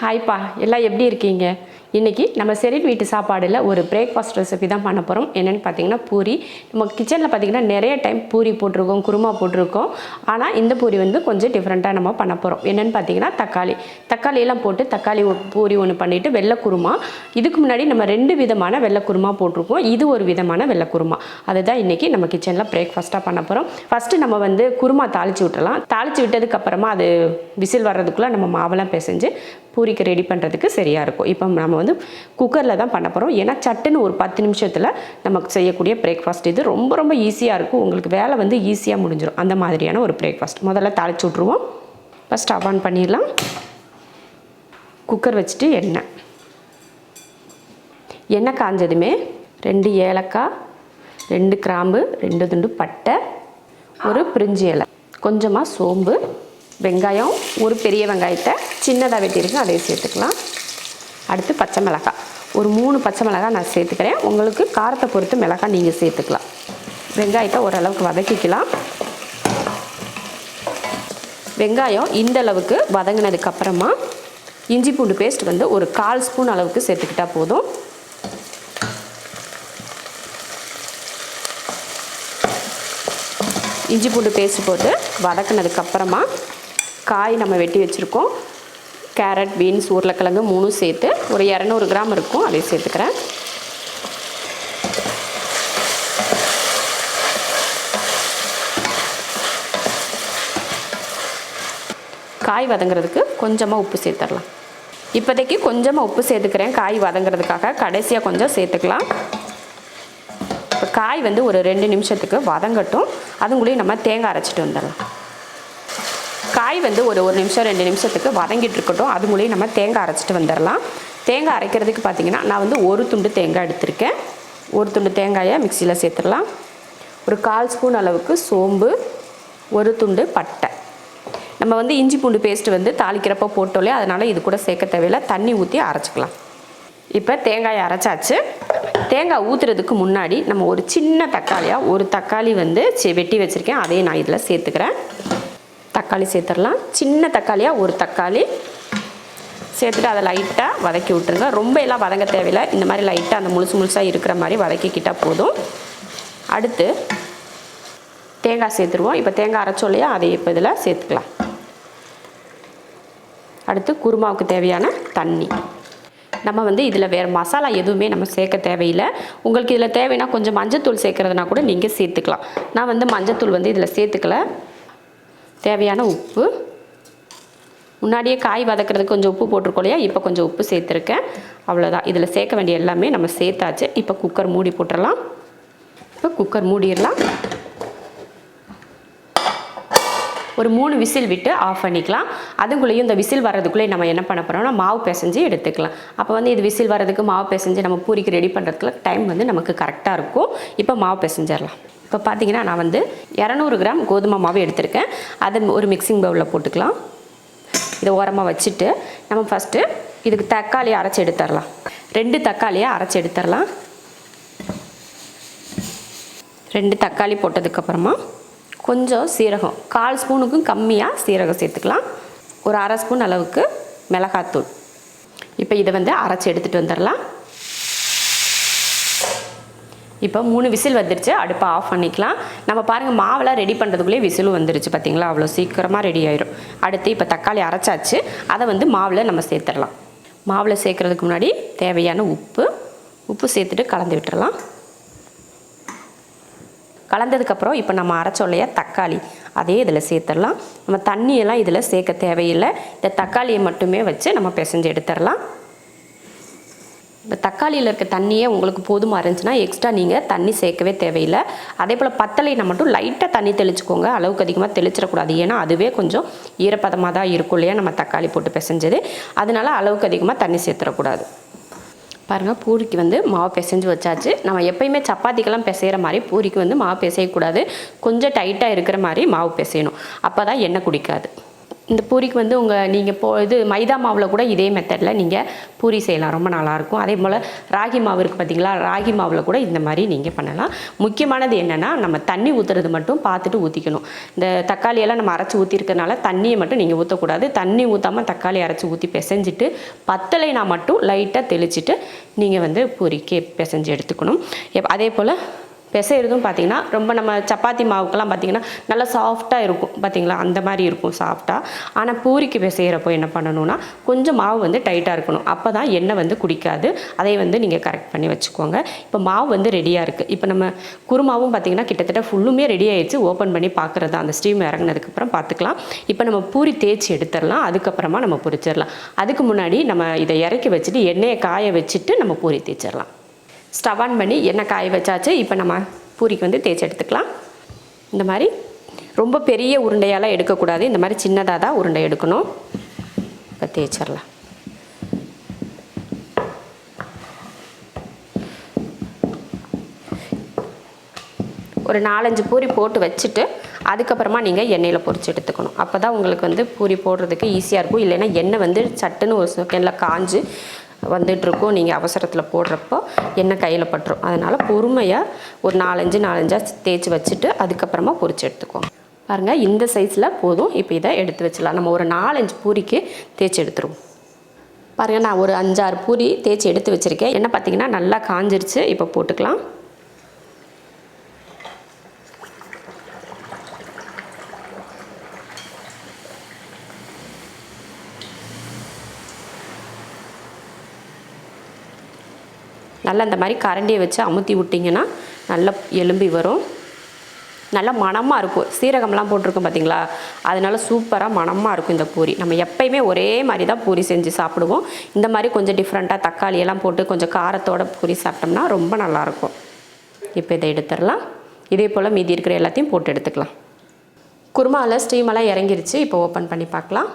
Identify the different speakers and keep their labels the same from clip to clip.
Speaker 1: ஹாய்ப்பா, எல்லாம் எப்படி இருக்கீங்க? இன்றைக்கி நம்ம ஷெரின் வீட்டு சாப்பாடில் ஒரு பிரேக்ஃபாஸ்ட் ரெசிபி தான் பண்ண போகிறோம். என்னென்னு பார்த்தீங்கன்னா பூரி. நம்ம கிச்சனில் பார்த்திங்கன்னா நிறைய டைம் பூரி போட்டிருக்கோம், குருமா போட்டிருக்கோம். ஆனால் இந்த பூரி வந்து கொஞ்சம் டிஃப்ரெண்ட்டாக நம்ம பண்ண போகிறோம். என்னென்னு பார்த்தீங்கன்னா தக்காளியெல்லாம் போட்டு தக்காளி பூரி ஒன்று பண்ணிவிட்டு வெள்ளை குருமா. இதுக்கு முன்னாடி நம்ம 2 விதமான வெள்ளை குருமா போட்டிருக்கோம். இது ஒரு விதமான வெள்ளை குருமா. அதுதான் இன்றைக்கி நம்ம கிச்சனில் பிரேக்ஃபாஸ்ட்டாக பண்ண போகிறோம். ஃபஸ்ட்டு நம்ம வந்து குருமா தாளித்து விட்டுறலாம். தாளித்து விட்டதுக்கப்புறமா அது விசில் வர்றதுக்குள்ளே நம்ம மாவெல்லாம் பிசைஞ்சு பூரிக்கு ரெடி பண்ணுறதுக்கு சரியாக இருக்கும். இப்போ நம்ம வந்து குக்கரில் தான் பண்ண போகிறோம். ஏன்னா சட்டுன்னு ஒரு 10 நிமிஷத்தில் நமக்கு செய்யக்கூடிய பிரேக்ஃபாஸ்ட் இது. ரொம்ப ரொம்ப ஈஸியாக இருக்கும். உங்களுக்கு வேலை வந்து ஈஸியாக முடிஞ்சிடும். அந்த மாதிரியான ஒரு பிரேக்ஃபாஸ்ட். முதல்ல தாளித்து விட்ருவோம். இப்போ ஸ்டவ் ஆன் பண்ணிடலாம். குக்கர் வச்சுட்டு எண்ணெய் காஞ்சதுமே 2 ஏலக்காய், 2 கிராம்பு, 2 துண்டு பட்டை, ஒரு பிரிஞ்சி இலை, கொஞ்சமாக சோம்பு, வெங்காயம், ஒரு பெரிய வெங்காயத்தை சின்னதாக வெட்டியிருக்கேன், அதை சேர்த்துக்கலாம். அடுத்து பச்சை மிளகாய், ஒரு 3 பச்சை மிளகாய் நான் சேர்த்துக்கிறேன். உங்களுக்கு காரத்தை பொறுத்து மிளகாய் நீங்கள் சேர்த்துக்கலாம். வெங்காயத்தை ஓரளவுக்கு வதக்கிக்கலாம். வெங்காயம் இந்த அளவுக்கு வதங்கினதுக்கப்புறமா இஞ்சி பூண்டு பேஸ்ட் வந்து ஒரு 1/4 ஸ்பூன் அளவுக்கு சேர்த்துக்கிட்டால் போதும். இஞ்சி பூண்டு பேஸ்ட் போட்டு வதக்கினதுக்கப்புறமா காய் நம்ம வெட்டி வச்சுருக்கோம். கேரட், பீன்ஸ், உருளைக்கிழங்கு 3 சேர்த்து ஒரு 200 கிராம் இருக்கும், அதை சேர்த்துக்கிறேன். காய் வதங்கிறதுக்கு கொஞ்சமாக உப்பு சேர்த்துடலாம். இப்போதைக்கு கொஞ்சமாக உப்பு சேர்த்துக்கிறேன் காய் வதங்கிறதுக்காக. கடைசியாக கொஞ்சம் சேர்த்துக்கலாம். இப்போ காய் வந்து ஒரு 2 நிமிஷத்துக்கு வதங்கட்டும். அதுங்களையும் நம்ம தேங்காய் அரைச்சிட்டு வந்துடலாம். காய் வந்து ஒரு 1 நிமிஷம் 2 நிமிஷத்துக்கு வதங்கிட்டு இருக்கட்டும். அதுங்களையும் நம்ம தேங்காய் அரைச்சிட்டு வந்துடலாம். தேங்காய் அரைக்கிறதுக்கு பார்த்திங்கன்னா நான் வந்து ஒரு துண்டு தேங்காய் எடுத்திருக்கேன். ஒரு துண்டு தேங்காயை மிக்சியில் சேர்த்துடலாம். ஒரு 1/4 ஸ்பூன் அளவுக்கு சோம்பு, ஒரு துண்டு பட்டை. நம்ம வந்து இஞ்சி பூண்டு பேஸ்ட் வந்து தாளிக்கிறப்போ போட்டோலே, அதனால் இது கூட சேர்க்க தேவையில்லை. தண்ணி ஊற்றி அரைச்சிக்கலாம். இப்போ தேங்காயை அரைச்சாச்சு. தேங்காய் ஊற்றுறதுக்கு முன்னாடி நம்ம ஒரு சின்ன தக்காளியாக ஒரு தக்காளி வந்து வெட்டி வச்சுருக்கேன், அதையும் நான் இதில் சேர்த்துக்கிறேன். தக்காளி சேர்த்துடலாம். சின்ன தக்காளியாக ஒரு தக்காளி சேர்த்துட்டு அதை லைட்டாக வதக்கி விட்டுருங்க. ரொம்ப எல்லாம் வதங்க தேவையில்லை. இந்த மாதிரி லைட்டாக அந்த முழுசாக இருக்கிற மாதிரி வதக்கிக்கிட்டால் போதும். அடுத்து தேங்காய் சேர்த்துருவோம். இப்போ தேங்காய் அரைச்சோம் இல்லையா, அதை இப்போ இதில் சேர்த்துக்கலாம். அடுத்து குருமாவுக்கு தேவையான தண்ணி. நம்ம வந்து இதில் வேறு மசாலா எதுவுமே நம்ம சேர்க்க தேவையில்லை. உங்களுக்கு இதில் தேவைன்னா கொஞ்சம் மஞ்சத்தூள் சேர்க்குறதுனா கூட நீங்கள் சேர்த்துக்கலாம். நான் வந்து மஞ்சத்தூள் வந்து இதில் சேர்த்துக்கல. தேவையான உப்பு, முன்னாடியே காய் வதக்கிறதுக்கு கொஞ்சம் உப்பு போட்டிருக்கோம் இல்லையா, இப்போ கொஞ்சம் உப்பு சேர்த்துருக்கேன். அவ்வளோதான். இதில் சேர்க்க வேண்டிய எல்லாமே நம்ம சேர்த்தாச்சு. இப்போ குக்கர் மூடி போட்டுடலாம். இப்போ குக்கர் மூடிடலாம். ஒரு 3 விசில் விட்டு ஆஃப் பண்ணிக்கலாம். அதுக்குள்ளேயும் இந்த விசில் வர்றதுக்குள்ளே நம்ம என்ன பண்ண போகிறோம்னா மாவு பிசைஞ்சு எடுத்துக்கலாம். அப்போ வந்து இது விசில் வர்றதுக்கு மாவு பிசைஞ்சு நம்ம பூரிக்கு ரெடி பண்ணுறதுக்குள்ள டைம் வந்து நமக்கு கரெக்டாக இருக்கும். இப்போ மாவு பிசைஞ்சிடலாம். இப்போ பார்த்தீங்கன்னா நான் வந்து 200 கிராம் கோதுமை மாவு எடுத்திருக்கேன். அதை ஒரு மிக்சிங் பவுலில் போட்டுக்கலாம். இதை ஓரமாக வச்சுட்டு நம்ம ஃபஸ்ட்டு இதுக்கு தக்காளியை அரைச்சி எடுத்துடலாம். 2 தக்காளியை அரைச்சி எடுத்துடலாம். 2 தக்காளி போட்டதுக்கப்புறமா கொஞ்சம் சீரகம், 1/4 ஸ்பூனுக்கும் கம்மியாக சீரகம் சேர்த்துக்கலாம். ஒரு 1/2 ஸ்பூன் அளவுக்கு மிளகாத்தூள். இப்போ இதை வந்து அரைச்சி எடுத்துகிட்டு வந்துடலாம். இப்போ 3 விசில் வந்துருச்சு. அடுப்பை ஆஃப் பண்ணிக்கலாம். நம்ம பாருங்கள் மாவெல்லாம் ரெடி பண்ணுறதுக்குள்ளே விசிலும் வந்துருச்சு. பார்த்திங்களா, அவ்வளோ சீக்கிரமாக ரெடி ஆயிடும். அடுத்து இப்போ தக்காளி அரைச்சாச்சு. அதை வந்து மாவில் நம்ம சேர்த்துடலாம். மாவில் சேர்க்குறதுக்கு முன்னாடி தேவையான உப்பு சேர்த்துட்டு கலந்து விட்டுறலாம். கலந்ததுக்கப்புறம் இப்போ நம்ம அரைச்சோம் இல்லையா தக்காளி, அதே இதில் சேர்த்துடலாம். நம்ம தண்ணியெல்லாம் இதில் சேர்க்க தேவையில்லை. இந்த தக்காளியை மட்டுமே வச்சு நம்ம பிசைஞ்சு எடுத்துடலாம். இந்த தக்காளியில் இருக்க தண்ணியே உங்களுக்கு போதுமாக இருந்துச்சுன்னா எக்ஸ்ட்ரா நீங்கள் தண்ணி சேர்க்கவே தேவையில்லை. அதே போல் பத்தலைனா மட்டும் லைட்டாக தண்ணி தெளிச்சுக்கோங்க. அளவுக்கு அதிகமாக தெளிச்சிடக்கூடாது. ஏன்னா அதுவே கொஞ்சம் ஈரப்பதமாக தான் இருக்கும் இல்லையா நம்ம தக்காளி போட்டு பிசைஞ்சது. அதனால அளவுக்கு அதிகமாக தண்ணி சேர்த்துடக்கூடாது. பாருங்கள், பூரிக்கு வந்து மாவு பிசைஞ்சு வச்சாச்சு. நம்ம எப்பயுமே சப்பாத்திக்கெல்லாம் பிசைகிற மாதிரி பூரிக்கு வந்து மாவு பிசையக்கூடாது. கொஞ்சம் டைட்டாக இருக்கிற மாதிரி மாவு பிசையணும். அப்போ தான் எண்ணெய் குடிக்காது. இந்த பூரிக்கு வந்து நீங்கள் இது மைதா மாவில் கூட இதே மெத்தடில் நீங்கள் பூரி செய்யலாம், ரொம்ப நல்லாயிருக்கும். அதே போல் ராகி மாவு இருக்குது பார்த்திங்களா, ராகி மாவில் கூட இந்த மாதிரி நீங்கள் பண்ணலாம். முக்கியமானது என்னென்னா நம்ம தண்ணி ஊற்றுறது மட்டும் பார்த்துட்டு ஊற்றிக்கணும். இந்த தக்காளியெல்லாம் நம்ம அரைச்சி ஊற்றிருக்கனால தண்ணியை மட்டும் நீங்கள் ஊற்றக்கூடாது. தண்ணி ஊற்றாமல் தக்காளி அரைச்சி ஊற்றி பிசைஞ்சிட்டு பத்தலைனா மட்டும் லைட்டாக தெளிச்சிட்டு நீங்கள் வந்து பூரிக்கு பிசைஞ்சு எடுத்துக்கணும். அதே போல் பிசைறதும் பார்த்திங்கன்னா ரொம்ப நம்ம சப்பாத்தி மாவுக்கெல்லாம் பார்த்திங்கன்னா நல்லா சாஃப்டாக இருக்கும் பார்த்திங்களா, அந்த மாதிரி இருக்கும் சாஃப்டாக. ஆனால் பூரிக்கு பிசைகிறப்போ என்ன பண்ணணும்னா கொஞ்சம் மாவு வந்து டைட்டாக இருக்கணும். அப்போ தான் எண்ணெய் வந்து குடிக்காது. அதை வந்து நீங்கள் கரெக்ட் பண்ணி வச்சுக்கோங்க. இப்போ மாவு வந்து ரெடியாக இருக்குது. இப்போ நம்ம குருமாவும் பார்த்திங்கன்னா கிட்டத்தட்ட ஃபுல்லுமே ரெடி ஆகிடுச்சு. ஓப்பன் பண்ணி பார்க்குறது தான், அந்த ஸ்டீம் இறங்கினதுக்கப்புறம் பார்த்துக்கலாம். இப்போ நம்ம பூரி தேய்ச்சி எடுத்துடலாம். அதுக்கப்புறமா நம்ம பொரிச்சிடலாம். அதுக்கு முன்னாடி நம்ம இதை இறக்கி வச்சுட்டு எண்ணெயை காய வச்சுட்டு நம்ம பூரி தேய்ச்சிடலாம். ஸ்டவ் ஆன் பண்ணி எண்ணெய் காய வச்சாச்சு. இப்போ நம்ம பூரிக்கு வந்து தேய்ச்சி எடுத்துக்கலாம். இந்த மாதிரி ரொம்ப பெரிய உருண்டையாலாம் எடுக்கக்கூடாது. இந்த மாதிரி சின்னதாக தான் உருண்டை எடுக்கணும். இப்போ தேய்ச்சிடலாம். ஒரு 4-5 பூரி போட்டு வச்சுட்டு அதுக்கப்புறமா நீங்கள் எண்ணெயில் பொரிச்சு எடுத்துக்கணும். அப்போ தான் உங்களுக்கு வந்து பூரி போடுறதுக்கு ஈஸியாக இருக்கும். இல்லைன்னா எண்ணெய் வந்து சட்டுன்னு ஒரு செகண்டில் காஞ்சு வந்துட்டுருக்கும். நீங்கள் அவசரத்தில் போடுறப்போ எண்ணெய் கையில் பட்டுரும். அதனால் பொறுமையாக ஒரு 4-5 தேய்ச்சி வச்சுட்டு அதுக்கப்புறமா பொரிச்சு எடுத்துக்கோங்க. பாருங்கள், இந்த சைஸில் போதும். இப்போ இதை எடுத்து வச்சிடலாம். நம்ம ஒரு 4-5 பூரிக்கு தேய்ச்சி எடுத்துருவோம். பாருங்கள், நான் ஒரு 5-6 பூரி தேய்ச்சி எடுத்து வச்சுருக்கேன். எண்ணெய் பார்த்திங்கன்னா நல்லா காஞ்சிருச்சு. இப்போ போட்டுக்கலாம். நல்லா இந்த மாதிரி கரண்டியை வச்சு அமுத்தி விட்டிங்கன்னா நல்லா எலும்பி வரும். நல்லா மணமாக இருக்கும். சீரகம்லாம் போட்டிருக்கோம் பார்த்திங்களா, அதனால சூப்பராக மணமாக இருக்கும் இந்த பூரி. நம்ம எப்பயுமே ஒரே மாதிரி தான் பூரி செஞ்சு சாப்பிடுவோம். இந்த மாதிரி கொஞ்சம் டிஃப்ரெண்ட்டாக தக்காளியெல்லாம் போட்டு கொஞ்சம் காரத்தோட பூரி சாப்பிட்டோம்னா ரொம்ப நல்லாயிருக்கும். இப்போ இதை எடுத்துடலாம். இதே போல் மீதி இருக்கிற எல்லாத்தையும் போட்டு எடுத்துக்கலாம். குருமாவில் ஸ்டீமெல்லாம் இறங்கிருச்சு. இப்போ ஓப்பன் பண்ணி பார்க்கலாம்.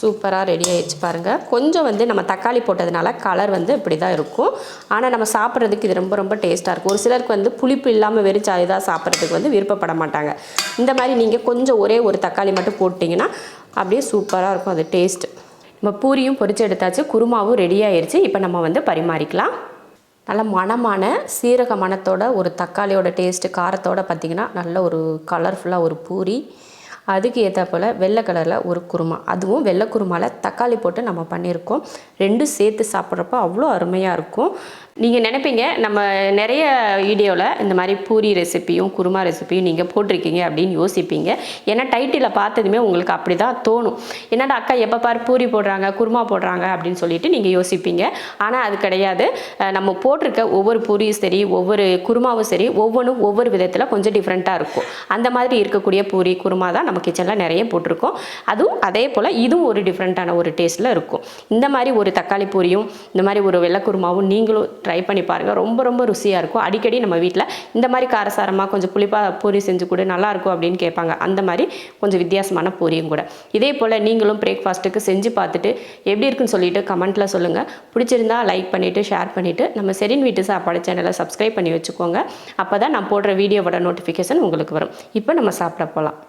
Speaker 1: சூப்பராக ரெடி ஆகிடுச்சு பாருங்கள். கொஞ்சம் வந்து நம்ம தக்காளி போட்டதுனால கலர் வந்து இப்படி தான் இருக்கும். ஆனால் நம்ம சாப்பிட்றதுக்கு இது ரொம்ப ரொம்ப டேஸ்ட்டாக இருக்கும். ஒரு சிலருக்கு வந்து புளிப்பு இல்லாமல் வெறிச்சா இதாக சாப்பிட்றதுக்கு வந்து விருப்பப்பட மாட்டாங்க. இந்த மாதிரி நீங்கள் கொஞ்சம் ஒரே ஒரு தக்காளி மட்டும் போட்டிங்கன்னா அப்படியே சூப்பராக இருக்கும் அது டேஸ்ட்டு. நம்ம பூரியும் பொரிச்சு எடுத்தாச்சு, குருமாவும் ரெடி ஆகிடுச்சு. இப்போ நம்ம வந்து பரிமாறிக்கலாம். நல்ல மணமான சீரக மணத்தோட ஒரு தக்காளியோட டேஸ்ட்டு காரத்தோடு பார்த்திங்கன்னா நல்ல ஒரு கலர்ஃபுல்லாக ஒரு பூரி. அதுக்கு ஏற்ற போல் வெள்ளை கலரில் ஒரு குருமா, அதுவும் வெள்ளை குருமாவில் தக்காளி போட்டு நம்ம பண்ணியிருக்கோம். ரெண்டும் சேர்த்து சாப்பிட்றப்போ அவ்வளோ அருமையாக இருக்கும். நீங்கள் நினைப்பீங்க நம்ம நிறைய வீடியோவில் இந்த மாதிரி பூரி ரெசிப்பியும் குருமா ரெசிப்பியும் நீங்கள் போட்டிருக்கீங்க அப்படின்னு யோசிப்பீங்க. ஏன்னா டைட்டிலை பார்த்ததுமே உங்களுக்கு அப்படி தான் தோணும். என்னடா அக்கா எப்போ பாரு பூரி போடுறாங்க குருமா போடுறாங்க அப்படின்னு சொல்லிட்டு நீங்கள் யோசிப்பீங்க. ஆனால் அது கிடையாது. நம்ம போட்டிருக்க ஒவ்வொரு பூரியும் சரி ஒவ்வொரு குருமாவும் சரி ஒவ்வொன்றும் ஒவ்வொரு விதத்தில் கொஞ்சம் டிஃப்ரெண்ட்டாக இருக்கும். அந்த மாதிரி இருக்கக்கூடிய பூரி குருமா தான் நம்ம கிச்சனில் நிறைய போட்டிருக்கோம். அதுவும் அதே போல் இதுவும் ஒரு டிஃப்ரெண்ட்டான ஒரு டேஸ்ட்டில் இருக்கும். இந்த மாதிரி ஒரு தக்காளி பூரியும் இந்த மாதிரி ஒரு வெள்ளை குருமாவும் நீங்களும் ட்ரை பண்ணி பாருங்கள். ரொம்ப ரொம்ப ருசியாக இருக்கும். அடிக்கடி நம்ம வீட்டில் இந்த மாதிரி காரசாரமாக கொஞ்சம் புளிப்பாக பூரி செஞ்சு கூட நல்லாயிருக்கும் அப்படின்னு கேட்பாங்க. அந்த மாதிரி கொஞ்சம் வித்தியாசமான பூரியும் கூட. இதே போல் நீங்களும் பிரேக்ஃபாஸ்ட்டுக்கு செஞ்சு பார்த்துட்டு எப்படி இருக்குன்னு சொல்லிட்டு கமெண்ட்டில் சொல்லுங்கள். பிடிச்சிருந்தா லைக் பண்ணிவிட்டு ஷேர் பண்ணிவிட்டு நம்ம ஷெரின் வீட்டு சாப்பாடு சேனலை சப்ஸ்கிரைப் பண்ணி வச்சுக்கோங்க. அப்போ தான் நான் போடுற வீடியோவோட நோட்டிஃபிகேஷன் உங்களுக்கு வரும். இப்போ நம்ம சாப்பிட போகலாம்.